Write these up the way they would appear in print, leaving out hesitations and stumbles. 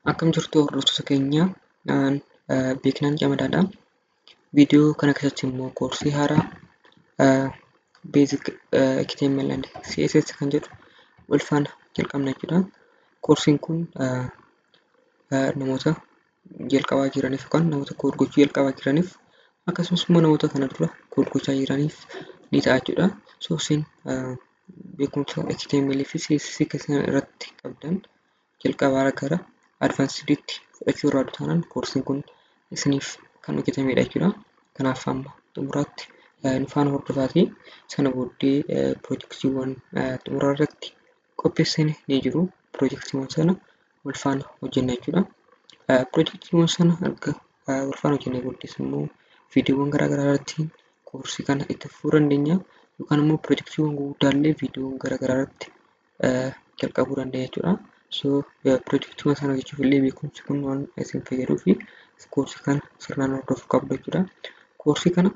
Akkam jirtu hordoftoota keenya beeknaan jamadaadha. Viidiyoo kana keessatti immoo koorsii haaraa Basic HTML and CSS kan jedhu wal faana jalqabna jechuudha. Koorsiin kun namoota jalqabaa jiraniif yookaan namoota kood gochuu jalqabaa jiraniif akkasumas immoo namoota kana dura kood gochaa jiraniif ni ta'a jechuudha. Isin beekumsa HTML fi CSS keessan irratti qabdan jalqabaa gara advanceditti fudhachuu barbaaddu taanaan koorsiin kun isiniif kan hojjetamedha jechuudha. Kanaaf amma xumuraatti nu faana hordofaatii sana booddee piroojeektiiwwan xumuraa irratti qopheessine ni jiru. Piroojeektiiwwan sana wal faana hojjenna jechuudha. Piroojeektiiwwan sana erga wal faana hojjennee booddees immoo viidiyoowwan garaagaraa irratti koorsii kana itti fufuu dandeenya yookaan immoo piroojeektiiwwan gurguddaallee viidiyoowwan garaagaraa irratti jalqabuu dandeenya jechuudha. Piroojeektiiwwan sana hojjechuuf illee beekumsi kun waan isin fayyaduu fi koorsii kana sirnaan hordofuu qabdu jechuudha. Koorsii kana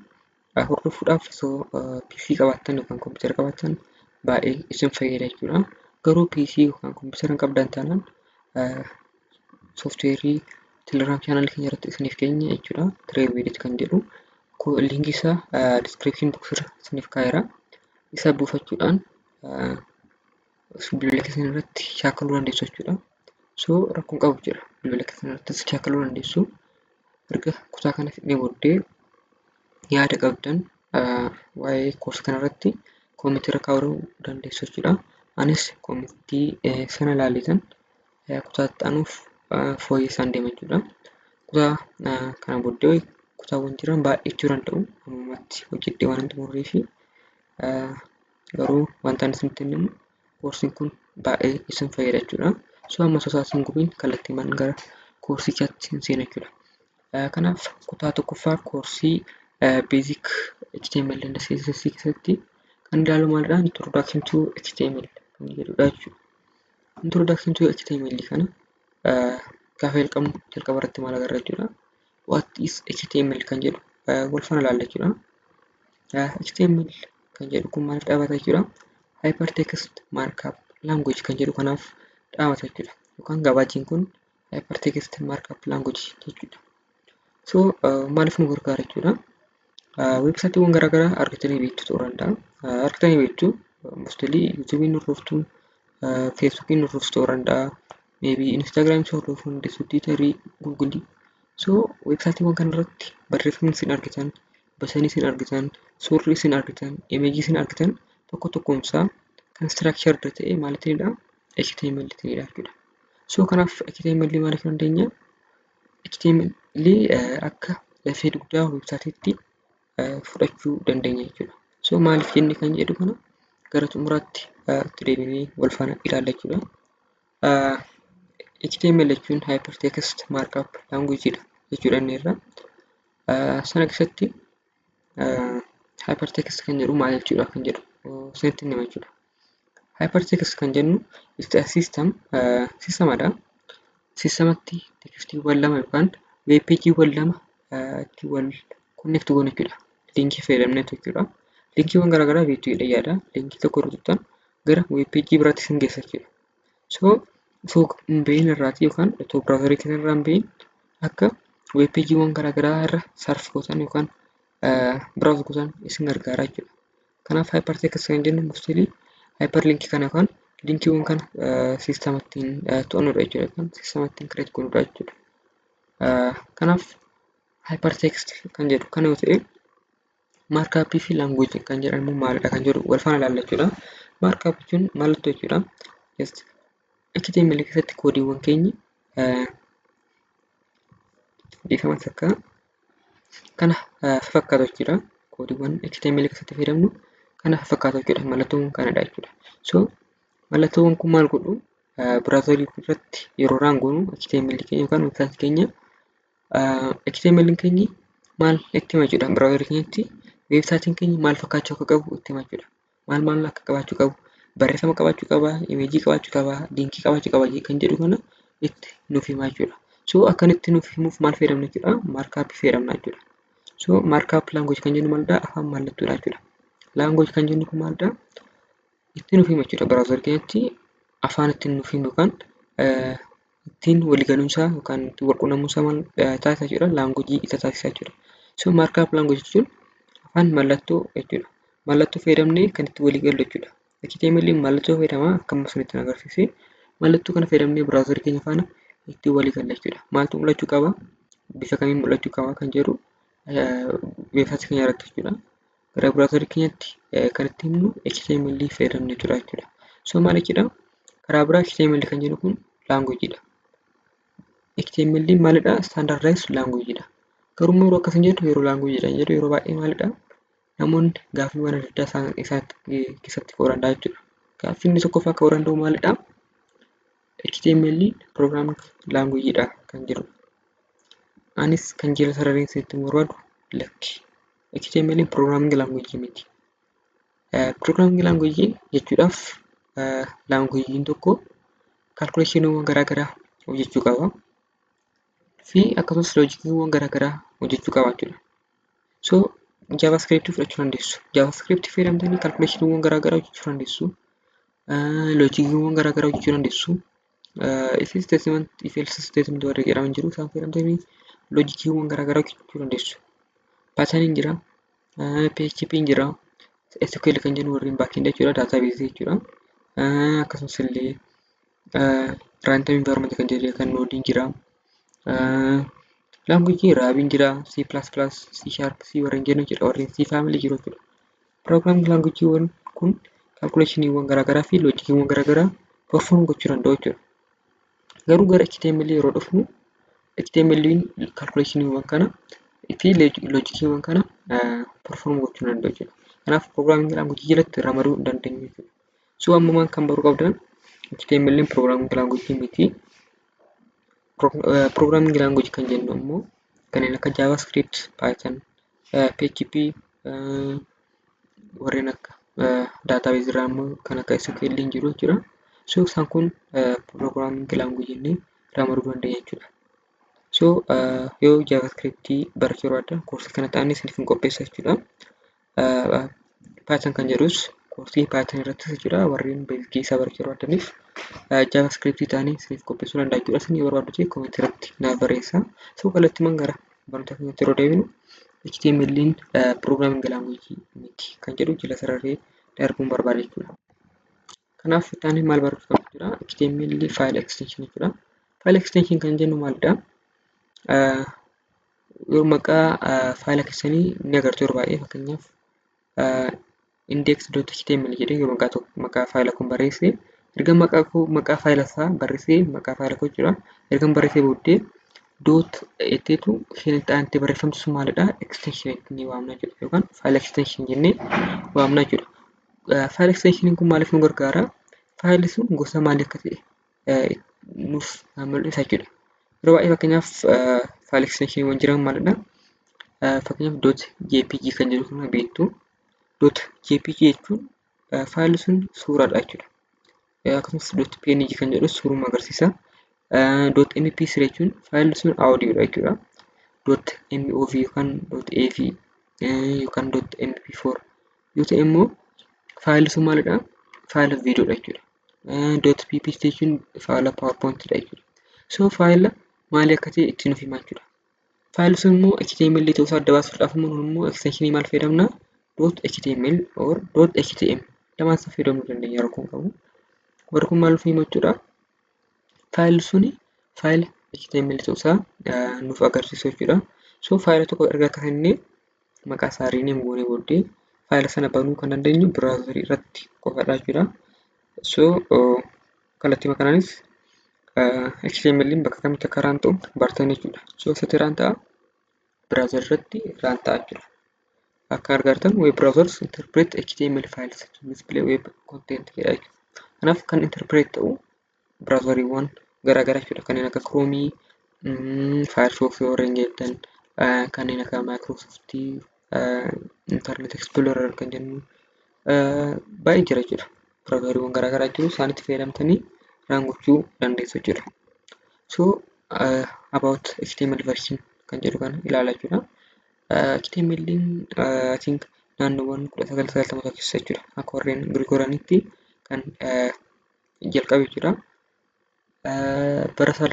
hordofuudhaaf PC qabaattan yookaan kompiitara qabaattan baay'ee isin fayyada jechuudha. Garuu PC yookaan kompiitara hin qabdan taanaan sooftiweerii Telegram chaanal keenya irratti isiniif keenya jechuudha. Tireeviidit kan jedhu linkii isaa description box irra isiniif kaa'eera. Isa buufachuudhaan bilbila keessan irratti shaakaluu dandeessu jechuudha. Rakkoon qabu jira. Bilbila keessan irratti shaakaluu dandeessu. Erga kutaa kana fixnee booddee yaada qabdan waa'ee koorsii kana irratti koomentii irra kaa'uu dandeessu jechuudha. Anis koomentii sana ilaalitan kutaa itti aanuuf fooyyessaan deema jechuudha. Kutaa kana booddee kutaawwan jiran baay'achuu danda'u. Ammatti hojjedhee waan hin xumurree fi garuu wanta ani isinitti himu koorsiin kun baay'ee isin fayyada jechuudha. Amma sosaatiin gubiin kallattiimaan gara koorsichaatti hin seena jechuudha. Kanaaf kutaa tokkoffaa koorsii Basic HTML and CSS keessatti kan ilaalu maalidha? Introduction to HTML kan jedhudha jechuudha. Introduction to HTML kana gaafa jalqaba irratti maal agarra jechuudha. What is HTML kan jedhu wal faana ilaalla jechuudha. HTML kan jedhu kun maaliif dhaabata jechuudha? Hypertext Markup Language kan jedhu kanaaf dhaabata jechuudha. Yookaan gabaajjiin kun Hypertext Markup Language jechuudha. Maaliif nu gargaara jechuudha? Weebsaayitiiwwan garaagaraa argitanii beektu ta'uu danda'a. Argitanii beektu mostly yuutuubiin hordoftu, feesbuukiin hordoftu ta'uu danda'a. Maybe Instagram hordofuu dandeessu, Tiwiitarii, Guugulii. Weebsaayitiiwwan kanarratti barreeffamni isin argitan, basanii isin argitan, suurri isin argitan, imeejii isin argitan tokko tokkoomsaa kan structured ta'e maaliitiinidha? HTML ta'edha jechuudha. Kanaaf HTML maaliif dandeenya? HTML akka lafee dugdaa weebsaayitiitti fudhachuu dandeenya jechuudha. Maaliif jenne kan jedhu kana gara xumuraatti itti deebinee wal faana ilaalla jechuudha. HTML jechuun Hypertext Markup Language jechuudha inni irraa. Sana keessatti Hypertext kan jedhu maal jechuudha kan jedhu isinitti hima jechuudha. Hypertext kan jennu sistemadha. Sistematti tekstiiwwan lama yookaan weebpeejiiwwan lama itti wal connect goonu jechuudha. Linkii fayyadamne jechuudha. Linkiiwwan garaagaraa beektuudha yaada. Linkii tokko rukutuudhaan gara weebpeejii biraatti isin geessa jechuudha. Osoo hin beeyin irraati yookaan otoo biraazarii keessa irraa hin beeyin akka weebpeejiiwwan garaagaraa irra sarf gootan yookaan biraawuz gootan isin gargaara jechuudha. Kanaaf Hypertext kan jennu mostly hyperlinkii kana yookaan linkiiwwan kana sisteemattiin to'annudha jechuudha yookaan sisteemattiin kireet godhudha jechuudha. Kanaaf Hypertext kan jedhu kana yoo ta'e Markup fi Language kan jedhamu maalidha kan jedhu wal faana ilaalla jechuudha. Markup jechuun mallattoo jechuudha. HTML keessatti koodiiwwan keenya beekaman akka kana fakkaatu jechuudha. Koodiiwwan HTML keessatti fayyadamnu kana fakkaatu jechuudha. Mallattoon kanadha jechuudha. Mallattoowwan kun maal godhu? Biraazarii irratti yeroo raangoonu HTML keenya yookaan weebsaayitii keenya HTML keenya maal itti hima jechuudha. Biraazarii keenyatti weebsaayitiin keenya maal fakkaachuu akka qabu itti hima jechuudha. Maal akka qabaachuu qabu? Barreeffama qabaachuu qaba, imeejii qabaachuu qaba, linkii qabaachuu qaba kan jedhu kana itti nuuf hima jechuudha. Akkanitti nuuf himuuf maal fayyadamna jechuudha? Markup fayyadamna jechuudha. Markup Language kan jennu maalidha? Afaan mallattoodha jechuudha. Language kan jennu kun maalidha? Itti nuuf hima jechuudha. Biraazarii keenyatti afaan ittiin nuuf himu yookaan ittiin waliigalumsaa yookaan ittiin walquunnamumsaa maal taasisaa jechuudha. Laanguujii isa taasisaa jechuudha. So maarkaap laanguujii jechuun afaan mallattoo jechuudha. Mallattoo fayyadamnee kan itti waliigallu jechuudha. HTML mallattoo fayyadamaa akkuma sun agarsiise mallattoo kana fayyadamnee biraazarii keenya faana ittiin waliigalla jechuudha. Maaltu mul'achuu qaba? Bifa kamiin mul'achuu qaba kan jedhu weebsaayitii keenya irratti jechuudha. Gara biraazarii keenyatti kan itti himnu HTML fayyadamne jechuudha. So maal jechuudha? Karaa biraa HTML kan jennu kun laanguujiidha. HTML maalidha? Standardized languageidha. Garuu yeroo akkasii jedhu yeroo languageidha jedhu yeroo baay'ee maalidha? Namoonni gaaffiiwwan adda addaa isaan keessatti qoranna jechuudha. Gaaffii inni tokkoffaa akka danda'u maalidha? HTML programming languageidha kan jedhu. Anis kan jala sarareen isinitti barbaadu lakki. HTML programming language miti. Programming language jechuudhaaf languagein tokko calculationowwan garaagaraa hojjechuu qaba. Fi akkasumas loojikiiwwan garaagaraa hojjechuu qaba jechuudha. So JavaScript fudhachuu dandeessu. JavaScript fayyadamtanii calculationowwan garaagaraa hojjechuu dandeessu. Loojikiiwwan garaagaraa hojjechuu dandeessu. If else statement warra jedhaman jiru isaan fayyadamtanii loojikiiwwan garaagaraa hojjechuu dandeessu. Paataniin jira, PHP'n jira, SQL kan jennu warreen backend jechuudha, daatabeesii jechuudha. Akkasumas illee runtime environment kan jedhu kan noodiin jira. Language Ruby'n jira, C++, C#, C warreen jennu jira, warreen C family jiru jechuudha. Programming languageewwan kun calculationiiwwan garaagaraa fi loojikiiwwan garaagaraa perform gochuu danda'u jechuudha. Garuu gara HTML yeroo dhufnu HTML'n calculationiiwwan kana fi loojikiiwwan kana perform gochuu danda'u jechuudha. Kanaaf programming language jalatti ramaduu dandeenya jechuudha. So ammumaan kan baruu qabdan HTML'n programming language miti. Programming language kan jennu ammoo kanneen akka JavaScript, Python, PHP warreen akka database irraa ammoo kan akka SQL jiru jechuudha. So isaan kun programming language jennee ramaduu dandeenya jechuudha. So yoo JavaScript barachuu barbaaddan koorsii kana ta'anii isiniif hin qopheessa jechuudha. Python kan jedhus koorsii Python irrattis jechuudha. Warreen beezikii isaa barachuu barbaadaniif JavaScript ta'anii isiniif qopheessuu danda'a jechuudha. Isin yoo barbaaddu ta'e koomentii irratti naaf barreessaa. So kallattiimaan gara barnoota keenyatti yeroo deebinu HTML'n programming language miti kan jedhu jala sararee darbuun barbaada jechuudha. Kanaaf taanee maal barachuu qabna jechuudha. HTML file extension jechuudha. File extension kan jennu maalidha? Yoo maqaa faayila keessanii ni agartu yeroo baay'ee fakkeenyaaf index.html jedhee yoo maqaa faayila kun barreesse erga maqaa faayila isaa barreessee maqaa faayila koo jechuudha. Erga barreessee booddee dot etteetu isheen itti aantee barreeffamtu sun maalidha? Extension ni waamna jechuudha yookaan file extension jennee waamna jechuudha. File extension kun maaliif nu gargaara? Faayilli sun gosa maalii akka ta'e nuuf mul'isa jechuudha. Yeroo baay'ee fakkeenyaaf file extensioniiwwan jiran maalidha? Fakkeenyaaf .jpg kan jedhu kana beektu. .jpg jechuun faayilli sun suuraadha jechuudha. Akkasumas .png kan jedhu suuruma agarsiisa. .mp3 jechuun faayilli sun audioodha jechuudha. .mov yookaan .av yookaan .mp4 yoo ta'e immoo faayilli sun maalidha? Faayila viidiyoodha jechuudha. .ppt jechuun faayila powerpointidha jechuudha. So faayila maalii akka ta'e itti nuuf himaa jechuudha. Faayilli sun immoo HTML ta'uusaa adda baasuudhaaf immoo extensionii maal fayyadamna? .html or .htm lamaan isaa fayyadamuu dandeenya yeroo kun qabu. Warri kun maal nuuf hima jechuudha? Faayilli suni faayila HTML ta'uusaa nuuf agarsiisu jechuudha. So faayila tokko erga akkasii maqaa isaa rename goonee booddee faayila sana banuu kan dandeenyu biraazarii irratti qofadha jechuudha. So kallattii kanaanis HTML'n bakka kamitti akka run ta'u bartan jechuudha. So asitti run ta'a biraazarii irratti run ta'a jechuudha. Akka argartan web browsers interpret HTML files to display web content jedha jechuudha. Kanaaf kan interpret ta'u biraazariiwwan garaagaraa jechuudha. Kanneen akka Chrome, Firefox warreen jettan, kanneen akka Microsoft, Internet Explorer kan jennu baay'ee jira jechuudha. Biraazariiwwan garaagaraa jiru isaanitti fayyadamtanii run gochuu dandeessu jechuudha. So about HTML version kan jedhu kana ilaalaa jechuudha. HTML'n I think naannoowwan 1990 keessa jechuudha. Akka warreen Girigooranitti kan jalqabe jechuudha. barasaa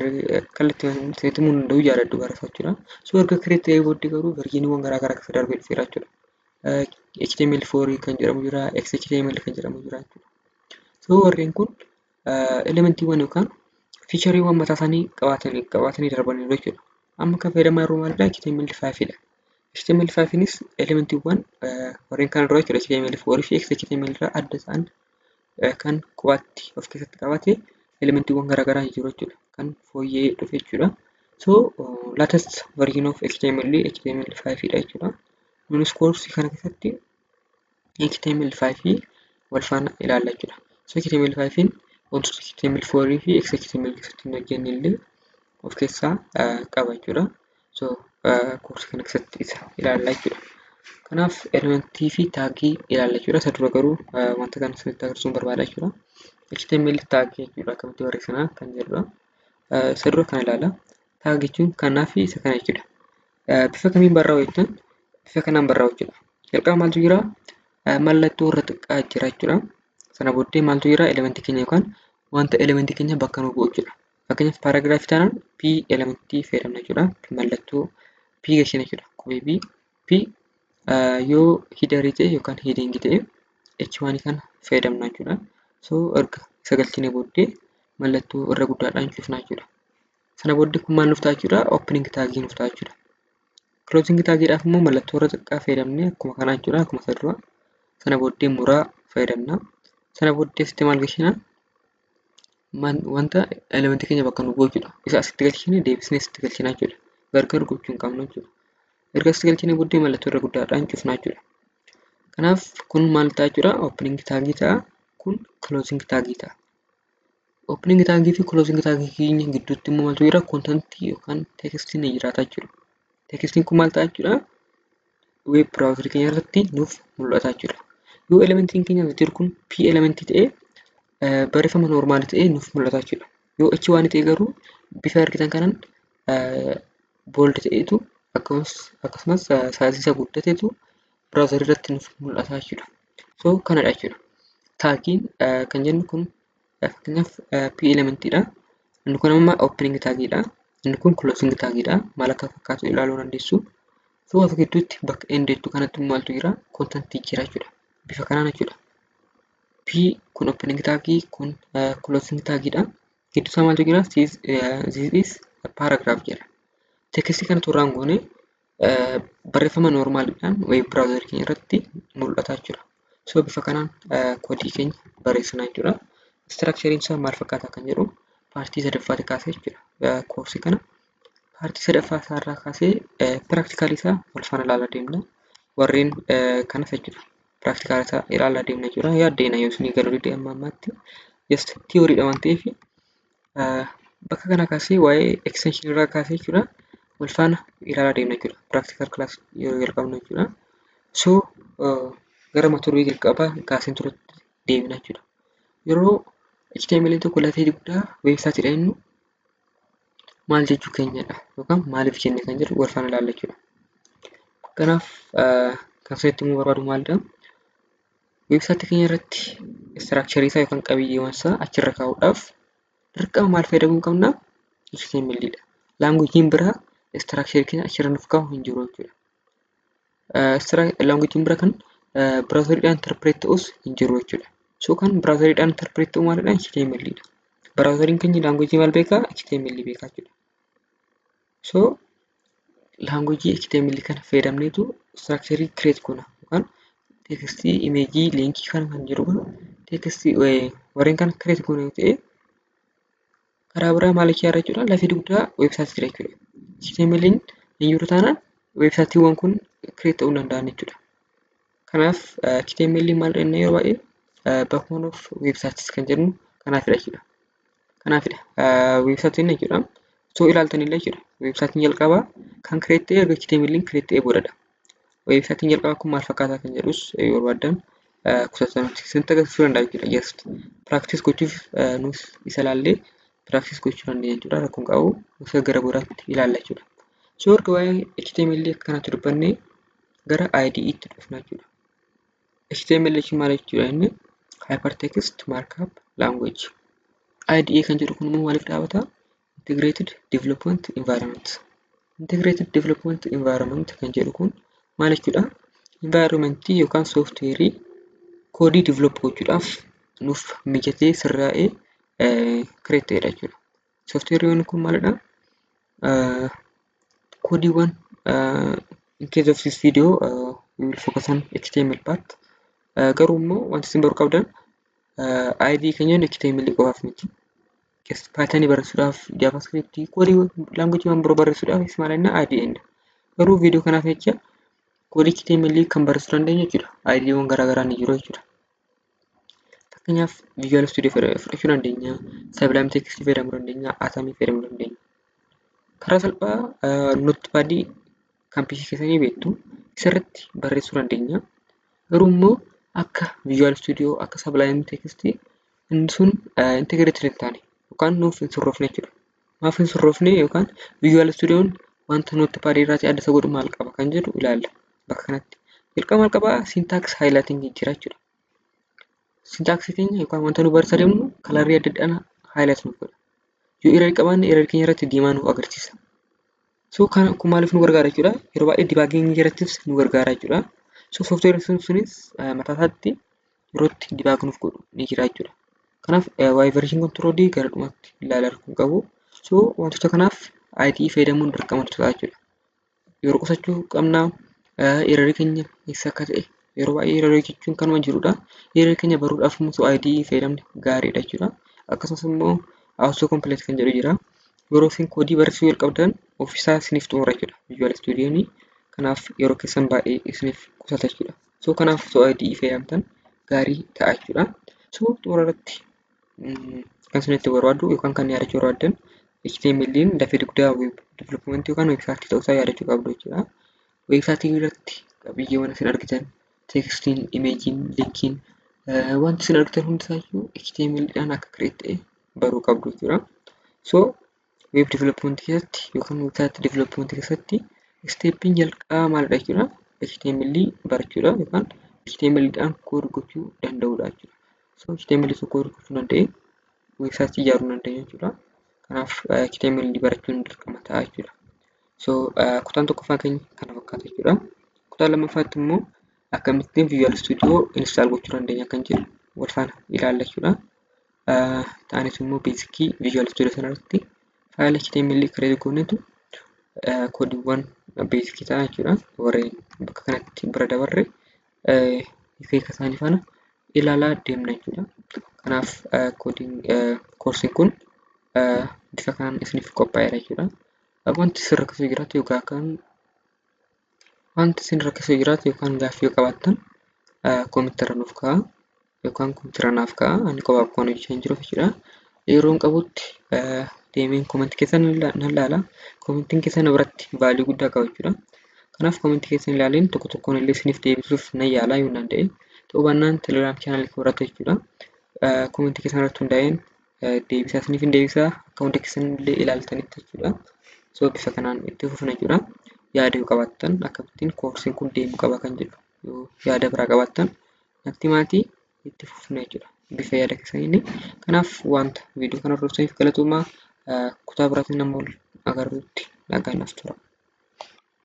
kallattii seetimuu danda'u jaalladhu barasaa jechuudha. So erga create ta'ee booddee garuu verjiiniiwwan garaagaraa keessa darbee dhufeera jechuudha. HTML4 kan jedhamu jira, XHTML kan jedhamu jira jechuudha. So warreen kun elementiiwwan yookaan fiichariiwwan mataa isaanii qabaatanii darbaniiru jechuudha. Amma kan fayyadamaa jiru maalidha? HTML5 dha. HTML5nis elementiiwwan warreen kaan irraa jechuudha. HTML4 fi XHTML irraa adda ta'an kan qubaatti of keessatti qabate elementiiwwan garaagaraa jiru jechuudha. Kan fooyyee dhufe jechuudha. So latest version of HTML HTML5 dha jechuudha. Nunis koorsii kana keessatti HTML5 wal faana ilaalla jechuudha. So HTML5 wantoota HTML4 fi XHTML keessatti hin hojjenne illee of keessaa qaba jechuudha. So koorsii kana keessatti isa ilaalla jechuudha. Kanaaf elementii fi taagii ilaalla jechuudha. Isa dura garuu wanta kana isinitti agarsiisuun barbaada jechuudha. HTML taagii jechuudha akkamitti barreessinaa kan jedhudha. Isa dura kana ilaalla. Taagii jechuun kanaa fi isa kana jechuudha. Bifa kamiin barraa'u jettan bifa kanaan barraa'u jechuudha. Jalqaba maaltu jira? Mallattoo irra xiqqaa jira jechuudha. Sana booddee maaltu jira? Elementii keenya yookaan wanta elementii keenya bakka nu bu'u jechuudha. Fakkeenyaaf paaraagiraafii taanaan P elementii fayyadamna jechuudha. Mallattoo P gashiina jechuudha. Qubee P yoo hidarii ta'e yookaan hidingi ta'e H1 kana fayyadamna jechuudha. So erga isa galchine booddee mallattoo irra guddaadhaan cufna jechuudha. Sana booddee kun maal nuuf ta'a jechuudha? Opening taagii nuuf ta'a jechuudha. Closing taagiidhaaf immoo mallattoo irra xiqqaa fayyadamnee akkuma kanaa jechuudha. Akkuma isa dura. Sana booddee muraa fayyadamna. Sana booddee asitti maal galchina? Wanta elementii keenya bakka nu bu'u jechuudha. Isa asitti galchine deebisnee asitti galchina jechuudha. Gargar gochuu hin qabnu jechuudha. Erga asitti galchine booddee mallattoo irra guddaadhaan cufna jechuudha. Kanaaf kun maal ta'a jechuudha? Opening taagii ta'a. Kun closing taagii ta'a. Opening taagii fi closing taagii keenya gidduutti immoo maaltu jira? Kontentii yookaan teekstiin ni jiraata jechuudha. Teekstiin kun maal ta'a jechuudha? Web browserii keenya irratti nuuf mul'ata jechuudha. Yoo elementiin keenya jiru kun P elementii ta'ee barreeffama noormaali ta'ee nuuf mul'ata jechuudha. Yoo H1 ta'e garuu bifa argitan kanaan bold ta'etu akkasumas saayizii isa guddateetu browserii irratti nuuf mul'ata jechuudha. So kanadha jechuudha. Taagiin kan jennu kun fakkeenyaaf P elementiidha. Inni kun amma opening taagiidha. Inni kun closing taagiidha. Maal akka fakkaatu ilaaluu dandeessu. So as gidduutti bakka endeettu kanatti maaltu jira? Kontentii jira jechuudha. Bifa kanaan jechuudha. P kun opening taagii kun closing taagiidha. Gidduu isaa maaltu jira? This is a paragraph jedha. Teekstii kana turraan goone barreeffama noormaaliidhaan web browserii keenya irratti mul'ata jechuudha. So bifa kanaan koodii keenya barreessina jechuudha. Structurein isaa maal fakkaata kan jedhu paartii sadaffaatti kaasee jechuudha. Koorsii kana paartii sadaffaa isaarraa kaasee piraaktikaalii isaa wal faana ilaalaa deemna. Warreen kanas jechuudha. Piraaktikaalii isaa ilaalaa deemna jechuudha. Yaaddeena yoo isinii galuu dide amma ammaatti just tiyooriidha waan ta'eef bakka kana kaasee waa'ee extension irraa kaasee jechuudha. Wal faana ilaalaa deemna jechuudha. Piraktikaal kilaas yeroo jalqabna jechuudha. So gara mata duree jalqabaa kaaseen turetti deemna jechuudha. Yeroo HTML tokko lafee guddaa weebsaayitiidha inni maal jechuu keenyadha yookaan maaliif jenne kan jedhu wal faana ilaalla jechuudha. Kanaaf kan isinitti himuu barbaadu maalidha? Weebsaayitii keenya irratti istiraakcharii isaa yookaan qabiyyeewwan isaa achirra kaa'uudhaaf dirqama maal fayyadamuu qabna? HTML dha. Laanguujiin biraa istiraakcharii keenya achirra nuuf kaa'u hin jiru jechuudha. Laanguujiin biraa kan browseriidhaan interpret ta'us hin jiru jechuudha. So kan browseriidhaan interpret ta'u maalidha? HTML dha. Browseriin keenya laanguujii maal beekaa? HTML beekaa jechuudha. So laanguujii HTML kana fayyadamneetu structure create goona yookaan teekstii, imeejii, liinkii kana kan jiru kun teekstii warreen kana create goona yoo ta'e karaa biraa maal itti yaadda jechuudha? Lafee dugdaa weebsaayitii jechuudha. HTML hin jiru taanaan weebsaayitiiwwan kun create ta'uu danda'an jechuudha. Kanaaf HTML maal jennee yeroo baay'ee backbone of websites kan jedhu kanaafidha jechuudha. Kanaafidha websaayitiin jechuudha. So ilaaltanillee jechuudha. Websaayitiin jalqabaa kan create ta'e erga HTML create ta'e boodadha. Websaayitiin jalqabaa kun maal fakkaata kan jedhus yoo barbaadan kutatanii isintti agarsiisuu danda'a jechuudha. Just practice gochuuf nus isa ilaallee practice gochuu dandeenya jechuudha. Rakkoon qabu gosa gara biraatti ilaalla jechuudha. So erga waa'ee HTML akkanatti dubbannee gara IDE'tti dhufna jechuudha. HTML maal jechuudha inni? Hypertext Markup Language. IDE kan jedhu kun immoo maaliif dhaabata? Integrated Development Environment. Integrated Development Environment kan jedhu kun maal jechuudha? Environmentii yookaan sooftiweerii koodii develop gochuudhaaf nuuf mijatee sirraa'ee create ta'edha jechuudha. Sooftiweeriin kun maalidha? Koodiiwwan in case of this video we will focus on HTML part. Garuu immoo wanti isin baruu qabdan IDE kan jennu HTML qofaaf miti. Python barreessuudhaaf, JavaScript, koodii languageewwan biroo barreessuudhaaf maal jenna IDE. Garuu viidiyoo kanaaf jecha koodii HTML kan barreessuu dandeenya jechuudha. IDEewwan garaagaraa ni jiru jechuudha. Fakkeenyaaf Visual Studio fudhachuu dandeenya, Sublime Text fayyadamuu dandeenya, Atomii fayyadamuu dandeenya. Karaa salphaa Notepad kan PC keessanii beektu isarratti barreessuu dandeenya. Garuu immoo akka Visual Studio akka Sublime Text inni sun integrated hin taane yookaan nuuf hin sirroofne jechuudha. Maaf hin sirroofne yookaan Visual Studioon wanta Notepad irratti adda isa godhu maal qaba kan jedhu ilaalla bakka kanatti. Jalqaba maal qaba? Syntax highlighting jira jechuudha. Syntax keenya yookaan wanta nu barsiisaa deemnu kalarii adda addaan highlight nuuf godha. Yoo error qabaanne error keenya irratti diimaa nuuf agarsiisa. So kan kun maaliif nu gargaara jechuudha? Yeroo baay'ee debugging irrattis nu gargaara jechuudha. So software sunis mataa isaatti yeroo itti debug nuuf godhu ni jira jechuudha. Kanaaf waa'ee version control gara dhumaatti ilaalaa kan qabu. So wantoota kanaaf IDE fayyadamuun dirqama ta'a jechuudha. Yeroo qusachuu qabna error keenya eessa akka ta'e yeroo baay'ee error jechuun kanuma jirudha. Error keenya baruudhaaf immoo IDE fayyadamne gaariidha jechuudha. Akkasumas immoo auto complete kan jedhu jira. Yeroo isin koodii barreessuu jalqabdan ofiisaa isiniif xumura jechuudha. Visual Studioon kanaaf yeroo keessan baay'ee isiniif qusata jechuudha. So kanaaf IDE fayyadamtan gaarii ta'a jechuudha. So xumura irratti kan isinitti barbaadu yookaan kan yaadachuu barbaadan HTML'n dafee dugdaa web development yookaan websaayitii ta'uusaa yaadachuu qabdu jechuudha. Websaayitii irratti qabiyyeewwan isin argitan tekstiin, imeejiin, linkiin wanti isin argitan hundisaayyuu HTML'dhaan akka create ta'e baruu qabdu jechuudha. So web development keessatti yookaan website development keessatti steppiin jalqabaa maalidha jechuudha? HTML barachuudha yookaan HTML'dhaan kood gochuu danda'uudha jechuudha. So HTML kood gochuu danda'e website ijaaruu dandeenya jechuudha. Kanaaf HTML barachuun dirqama ta'a jechuudha. So kutaan tokkoffaa keenya kana fakkaata jechuudha. Kutaan lammaffaatti immoo akkamittiin Visual Studio install gochuu dandeenya kan jedhu wal faana ilaalla jechuudha. Ta'anis immoo beesikii Visual Studio sanarratti faayila HTML create goonetu koodiiwwan beesikii ta'an jechuudha. Warreen bakka kanatti bira dabarre hiika isaanii faana ilaalaa deemna jechuudha. Kanaaf koorsiin kun bifa kanaan isiniif qophaa'eera jechuudha. Wanti isin rakkisuu jiraatu yookaan gaaffii yoo qabaattan koomentara nuuf ka'a yookaan koomentara naaf ka'a. Ani qofaaf waan hojjechaa hin jiruuf jechuudha. Yeroon qabutti deemeen koomentii keessan nan ilaala. Koomentiin keessan biratti vaaluu guddaa qaba jechuudha. Kanaaf koomentii keessan ilaaleen tokko tokkoon illee isiniif deebisuuf nan yaala yoo danda'e. Ta'uu baannaan Telegram channel koo irratti jechuudha. Koomentii keessan irratti hundaa'een deebisaa isiniif hin deebisaa akka hunda keessan illee ilaaltanitti jechuudha. So bifa kanaan itti fufna jechuudha. Yaada yoo qabaattan akkamittiin koorsiin kun deemuu qaba kan jedhu yoo yaada biraa qabaattan natti maatii itti fufna jechuudha. Bifa yaada keessanii. Kanaaf wanta viidiyoo kana hordofsaniif galatoomaa kutaa biraatiin nama wal agarruutti nagaan naaf tura.